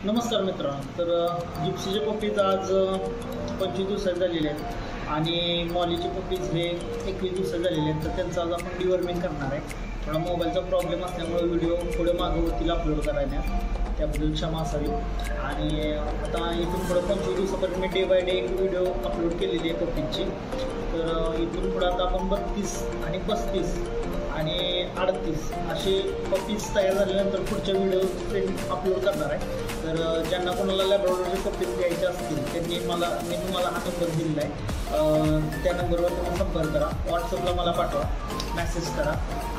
नमस्कार मित्रांनो, तर जिप्सीचे पप्पीज आज 25 दिवसात झालेले आहेत आणि मॉलीचे पप्पीज हे 21 दिवसात झालेले आहेत. तर त्यांचं आज आपण डिवर्मिंग करणार आहे. थोडा मोबाईलचा प्रॉब्लेम असल्यामुळे व्हिडिओ पुढे मागवतील अपलोड करायला, त्याबद्दल क्षमा असावी. आणि आता इथून पुढं 25 दिवसापर्यंत मी डे बाय डे एक व्हिडिओ अपलोड केलेली आहे पप्पीजची. तर इथून पुढं आता आपण 32 आणि 35 आणि 38 असे पप्पीज तयार झाल्यानंतर पुढच्या व्हिडिओ अपलोड करणार आहे. तर ज्यांना कोणाला लॅब्राडोरचे पप्पीज घ्यायचे असतील त्यांनी मी तुम्हाला हा नंबर दिलेला आहे. त्या नंबरवर तुम्ही संपर्क करा, व्हॉट्सअपला मला पाठवा, मेसेज करा.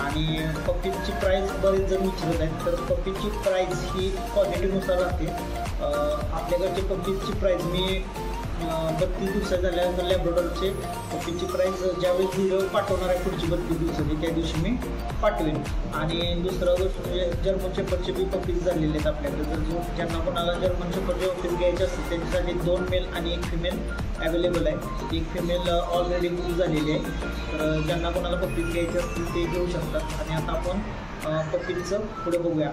आणि पप्पीजची प्राईस बरेच जण विचारत आहेत. तर पप्पीजची प्राईस ही क्वालिटीनुसार राहते. आपल्याकडचे पप्पीजची प्राईस मी 32 दिवसात झाल्यानंतर लॅब्राडोरचे पप्पीची प्राईस ज्यावेळेस व्हिडिओ पाठवणार आहे पुढची 32 दिवसाची त्या दिवशी मी पाठवेन. आणि दुसरं गोष्ट म्हणजे जर्मन शेपर्डचे बी पप्पीज झालेले आहेत आपल्याकडे. तर ज्यांना कोणाला जर्मन शेपर्डचे पप्पीज घ्यायचे असतील त्यांच्यासाठी 2 मेल आणि 1 फिमेल अवेलेबल आहे. 1 फिमेल ऑलरेडी बुक झालेली आहे. तर ज्यांना कोणाला पप्पीज घ्यायचे असतील ते घेऊ शकतात. आणि आता आपण पप्पीजचं पुढे बघूया.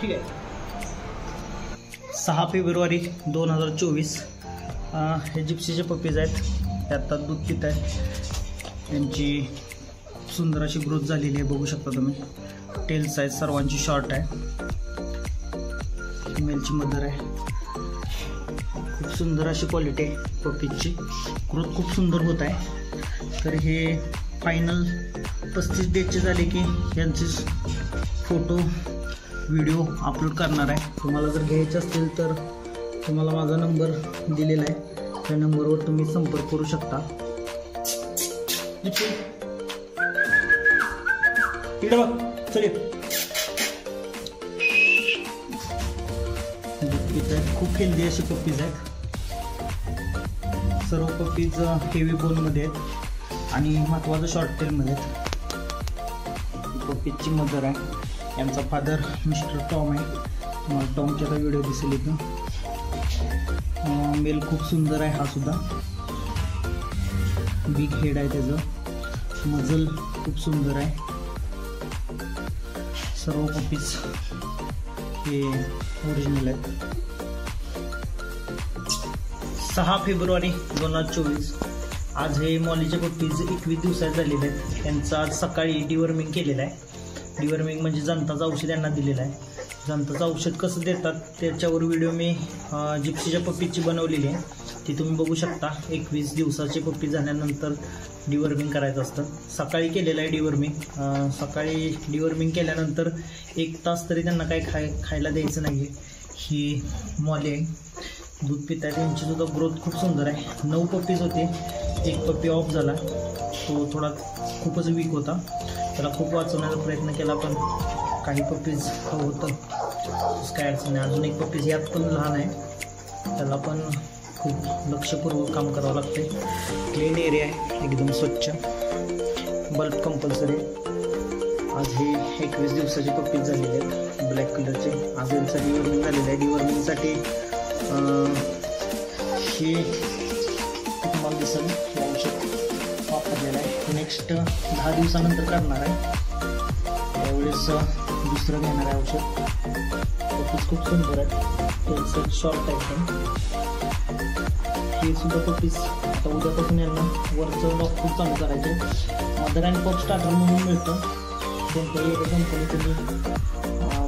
ठीक आहे. 6 फेब्रुवारी 2024 हे जिप्सीचे पप्पीज आहेत. ते आत्ता दूध पित आहेत. त्यांची सुंदर अशी ग्रोथ झालेली आहे, बघू शकता तुम्ही. टेल साईज सर्वांची शॉर्ट आहे. फिमेलची मदर आहे. खूप सुंदर अशी क्वालिटी आहे पप्पीजची. ग्रोथ खूप सुंदर होत आहे. तर हे फायनल 35 डेजचे झाले की यांचे फोटो व्हिडिओ अपलोड करणार आहे. तुम्हाला जर घ्यायचे असतील तर तुम्हाला माझा नंबर दिलेला आहे. त्या नंबरवर तुम्ही संपर्क करू शकता. खूप हेल्दी असे पप्पीज आहेत. सर्व पप्पीज हेवी बोनमध्ये आहेत आणि महत्त्वाचं शॉर्ट टेलमध्ये आहेत. पप्पीजची मदर आहे. यांचा फादर मिस्टर टॉम आहे. तुम्हाला टॉमचा काही व्हिडिओ दिसेल इथं. मेल खूप सुंदर आहे. हा सुद्धा बिग हेड आहे. त्याचं मजल खूप सुंदर आहे. सर्व पप्पीज हे ओरिजिनल आहेत. 6 फेब्रुवारी 2024 आज हे मॉलीचे पप्पीज 21 दिवसात झालेले आहेत. त्यांचं आज सकाळी डिवर्मिंग केलेलं आहे. डिवर्मिंग म्हणजे जंताचं औषध यांना दिलेलं आहे. जंताचं औषध कसं देतात त्याच्यावर व्हिडिओ मी जिप्सीच्या पप्पीची बनवलेली आहे. ती तुम्ही बघू शकता. 21 दिवसाचे पप्पी झाल्यानंतर डिवर्मिंग करायचं असतं. सकाळी केलेलं आहे डिवर्मिंग. सकाळी डिवर्मिंग केल्यानंतर 1 तास तरी त्यांना काही खायला द्यायचं नाही. ही मॉली आहे, दूध पित आहे. त्यांची सुद्धा ग्रोथ खूप सुंदर आहे. 9 पप्पीज होते. 1 पप्पी ऑफ झाला. तो थोडा खूपच वीक होता. त्याला खूप वाचवण्याचा प्रयत्न केला, पण काही पप्पीज होतं काय अडचण नाही. अजून 1 पप्पीज यात पण लहान आहे. त्याला पण खूप लक्षपूर्वक काम करावं लागते. क्लीन एरिया आहे, एकदम स्वच्छ. Bulb compulsory. आज हे 21 दिवसाचे पप्पीज झालेले आहेत, ब्लॅक कलरचे. आज यांचा डिवर्मिंग झालेलं आहे. डिवर्मिंगसाठी हे तुम्हाला दिसेल हे औषध वापरलेलं आहे. नेक्स्ट 10 दिवसानंतर करणार आहे. त्यावेळेस दुसरं घेणार आहे औषध. पप्पीज खूप सुंदर आहे. शॉर्ट आहे. हे सुद्धा पप्पीज आता उद्यापासून यांना वरचं लॉक खूप चालू करायचे. मदर अँड पप स्टार्टर म्हणून मिळतं. कोणत्याही एका कंपनी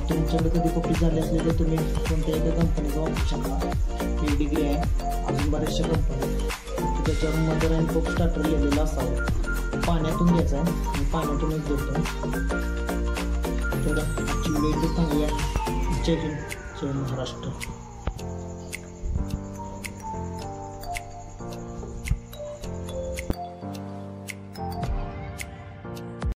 तुमच्याकडे कधी पप्पीज झाले असले तर तुम्ही कोणत्याही एका कंपनीचा वापरू शकता. पेडिग्री आहे. अजून बऱ्याचशा कंपनी त्याच्यावर मदर अँड पप स्टार्टर लिहिलेलं असावं. पाण्यातून घ्यायचं आहे आणि पाण्यातूनच देतो. तर आजची व्हिडिओ इथं थांबूया. जय हिंद, जय महाराष्ट्र.